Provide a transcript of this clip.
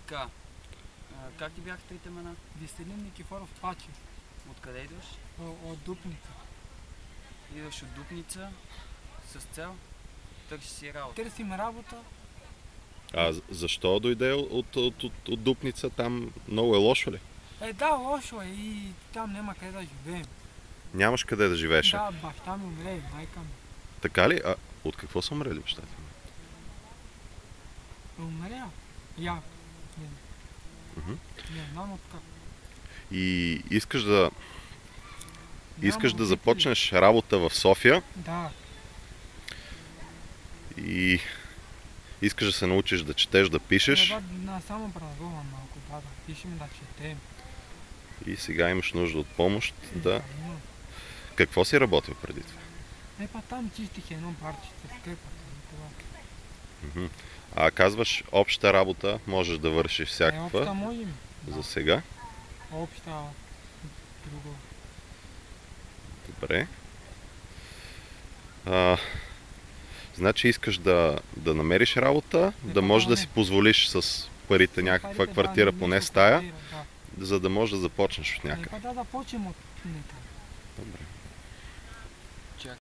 Така, как ти бяха трите имена? Веселин Никифоров Пачев. Откъде идваш? От Дупница. Идваш от Дупница с цел търсиш си работа. Търсим работа. А защо дойде от Дупница? Там много е лошо ли? Да, лошо е и там няма къде да живеем. Нямаш къде да живееш. Да, баща ми умре, майка ми. Така ли? А от какво са умрели бащата ти? Умря? Я. Не знам от как. И искаш да родители. започнеш работа в София Да. и искаш да се научиш да четеш, да пишеш Само образован малко, да пишем, да четем. и сега имаш нужда от помощ. Да. Имам. Какво си работил преди това? Там чистих едно барче с скрепата и това. А казваш обща работа, можеш да вършиш всякаква. Обща можем. За сега. Обща друго. Добре. Значи искаш да намериш работа, да можеш да си позволиш с парите някаква квартира, поне стая, за да можеш да започнеш от някъде. Да започнем от нека. Добре.